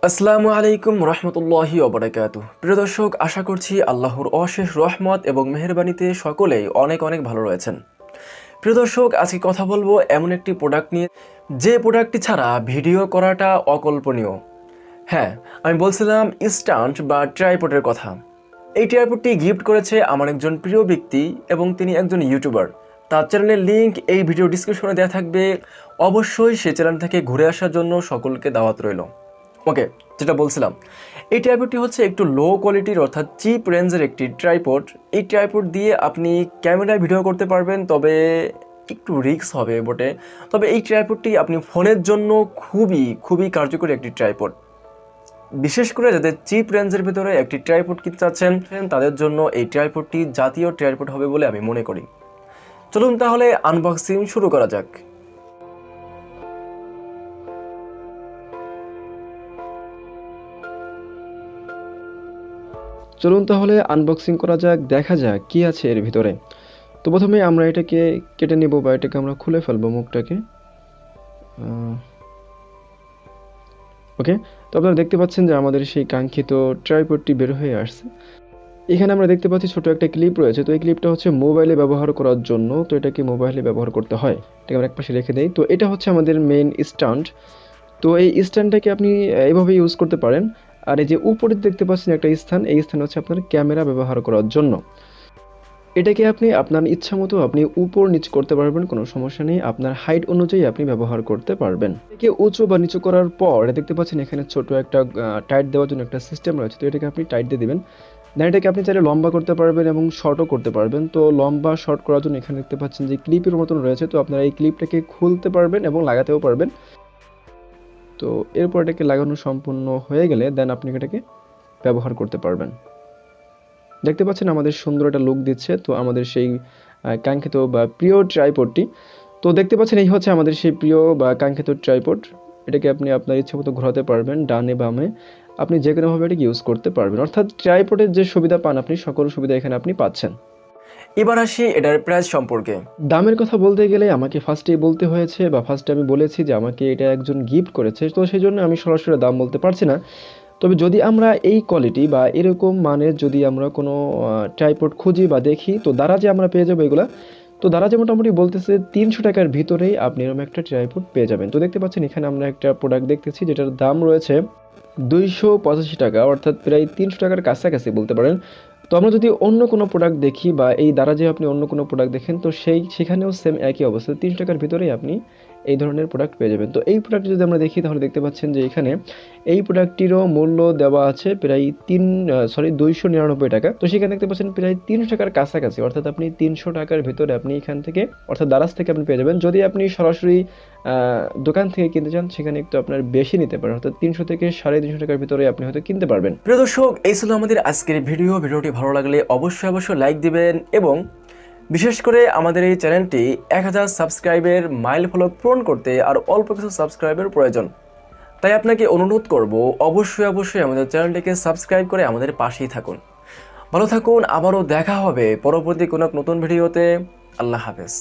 আসসালামু আলাইকুম রহমতুল্লাহি ওবারাকাতুহু। প্রিয় দর্শক, আশা করছি আল্লাহর অশেষ রহমত এবং মেহেরবানিতে সকলেই অনেক অনেক ভালো রয়েছেন। প্রিয় দর্শক, আজকে কথা বলবো এমন একটি প্রোডাক্ট নিয়ে যে প্রোডাক্টটি ছাড়া ভিডিও করাটা অকল্পনীয়। হ্যাঁ, আমি বলছিলাম স্ট্যান্ড বা ট্রাইপডের কথা। এই ট্রাইপডটি গিফট করেছে আমার একজন প্রিয় ব্যক্তি এবং তিনি একজন ইউটিউবার। তার চ্যানেলের লিঙ্ক এই ভিডিও ডিসক্রিপশনে দেওয়া থাকবে। অবশ্যই সেই চ্যানেল থেকে ঘুরে আসার জন্য সকলকে দাওয়াত রইল। ওকে, যেটা বলছিলাম, এই ট্রাইপডটি হচ্ছে একটু লো কোয়ালিটির অর্থাৎ চিপ রেঞ্জের একটি ট্রাইপড। এই ট্রাইপড দিয়ে আপনি ক্যামেরায় ভিডিও করতে পারবেন, তবে একটু রিস্ক হবে বটে। তবে এই ট্রাইপডটি আপনি ফোনের জন্য খুবই খুবই কার্যকরী একটি ট্রাইপড। বিশেষ করে যাদের চিপ রেঞ্জের ভিতরে একটি ট্রাইপড কিনতে চাচ্ছেন তাদের জন্য এই ট্রাইপডটি জাতীয় ট্রাইপড হবে বলে আমি মনে করি। চলুন তাহলে আনবক্সিং শুরু করা যাক। চলুন তাহলে আনবক্সিং করা যাক, দেখা যাক কি আছে এর ভিতরে। তো প্রথমে আমরা এটাকে কেটে নেব বা এটাকে আমরা খুলে ফেলবো মুখটাকে। ওকে, তো আপনারা দেখতে পাচ্ছেন যে আমাদের সেই কাঙ্ক্ষিত ট্রাইপডটি বের হয়ে আসছে। এখানে আমরা দেখতে পাচ্ছি ছোট একটা ক্লিপ রয়েছে। তো এই ক্লিপটা হচ্ছে মোবাইলে ব্যবহার করার জন্য। তো এটাকে মোবাইলে ব্যবহার করতে হয়, এটাকে আমরা একপাশে রেখে দেই। তো এটা হচ্ছে আমাদের মেইন স্ট্যান্ড। তো এই স্ট্যান্ডটাকে আপনি এইভাবে ইউজ করতে পারেন। আর এই যে উপরে দেখতে পাচ্ছেন একটা স্থান, এই স্থান হচ্ছে আপনার ক্যামেরা ব্যবহার করার জন্য। এটাকে আপনি আপনার ইচ্ছা মতো আপনি উপর নিচ করতে পারবেন, কোনো সমস্যা নেই। আপনার হাইট অনুযায়ী আপনি ব্যবহার করতে পারবেন। এটাকে উঁচু বা নিচু করার পর দেখতে পাচ্ছেন এখানে ছোট একটা টাইট দেওয়ার জন্য একটা সিস্টেম রয়েছে। তো এটাকে আপনি টাইট দিয়ে দিবেন। দেন এটাকে আপনি চাইলে লম্বা করতে পারবেন এবং শর্টও করতে পারবেন। তো লম্বা শর্ট করার জন্য এখানে দেখতে পাচ্ছেন যে ক্লিপের মতন রয়েছে। তো আপনারা এই ক্লিপটাকে খুলতে পারবেন এবং লাগাতেও পারবেন। তো এরপর এটাকে লাগানো সম্পূর্ণ হয়ে গেলে দেন আপনি এটাকে ব্যবহার করতে পারবেন। দেখতে পাচ্ছেন আমাদের সুন্দর একটা লুক দিচ্ছে। তো আমাদের সেই কাঙ্ক্ষিত বা প্রিয় ট্রাইপডটি, তো দেখতে পাচ্ছেন এই হচ্ছে আমাদের সেই প্রিয় বা কাঙ্ক্ষিত ট্রাইপড। এটাকে আপনি আপনার ইচ্ছে মতো ঘোরাতে পারবেন, ডানে বামে আপনি যে কোনোভাবে এটাকে ইউজ করতে পারবেন। অর্থাৎ ট্রাইপডের যে সুবিধা পান আপনি, সকল সুবিধা এখানে আপনি পাচ্ছেন। এবার আসি এটার প্রাইস সম্পর্কে। দামের কথা বলতে গেলে আমাকে ফার্স্টেই বলতে হয়েছে বা ফার্স্টে আমি বলেছি যে আমাকে এটা একজন গিফট করেছে। তো সেই জন্য আমি সরাসরি দাম বলতে পারছি না। তবে যদি আমরা এই কোয়ালিটি বা এরকম মানের যদি আমরা কোনো ট্রাইপড খুঁজি বা দেখি, তো দারাজে আমরা পেয়ে যাবো এগুলা। তো দারাজে মোটামুটি বলতেছে 300 টাকার ভিতরেই আপনি এরকম একটা ট্রাইপড পেয়ে যাবেন। তো দেখতে পাচ্ছেন এখানে আমরা একটা প্রোডাক্ট দেখতেছি যেটার দাম রয়েছে 285 টাকা, অর্থাৎ প্রায় 300 টাকার কাছাকাছি বলতে পারেন। তো আমরা যদি অন্য কোনো প্রোডাক্ট দেখি বা এই দারাজে আপনি অন্য কোনো প্রোডাক্ট দেখেন, তো সেখানেও সেম একই অবস্থা, 300 টাকার ভিতরেই আপনি এই ধরনের প্রোডাক্ট পেয়ে যাবেন। তো এই প্রোডাক্ট যদি আমরা দেখি তাহলে দেখতে পাচ্ছেন যে এখানে এই প্রোডাক্টটিরও মূল্য দেওয়া আছে প্রায় 299 টাকা। তো সেখানে দেখতে পাচ্ছেন প্রায় 300 টাকার কাছাকাছি, অর্থাৎ আপনি 300 টাকার ভিতরে আপনি এখান থেকে অর্থাৎ দারাজ থেকে আপনি পেয়ে যাবেন। যদি আপনি সরাসরি দোকান থেকে কিনতে চান সেখানে একটু আপনার বেশি নিতে পারেন, অর্থাৎ 300 থেকে 350 টাকার ভিতরে আপনি হয়তো কিনতে পারবেন। প্রিয় দর্শক, এই ছিল আমাদের আজকের ভিডিওটি ভালো লাগলে অবশ্যই লাইক দিবেন এবং বিশেষ করে আমাদের এই চ্যানেলটি 1000 সাবস্ক্রাইবের মাইল ফলক পূরণ করতে আর অল্প কিছু সাবস্ক্রাইবের প্রয়োজন। তাই আপনাকে অনুরোধ করব অবশ্যই আমাদের চ্যানেলটিকে সাবস্ক্রাইব করে আমাদের পাশেই থাকুন। ভালো থাকুন, আবারও দেখা হবে পরবর্তী কোনো নতুন ভিডিওতে। আল্লাহ হাফেজ।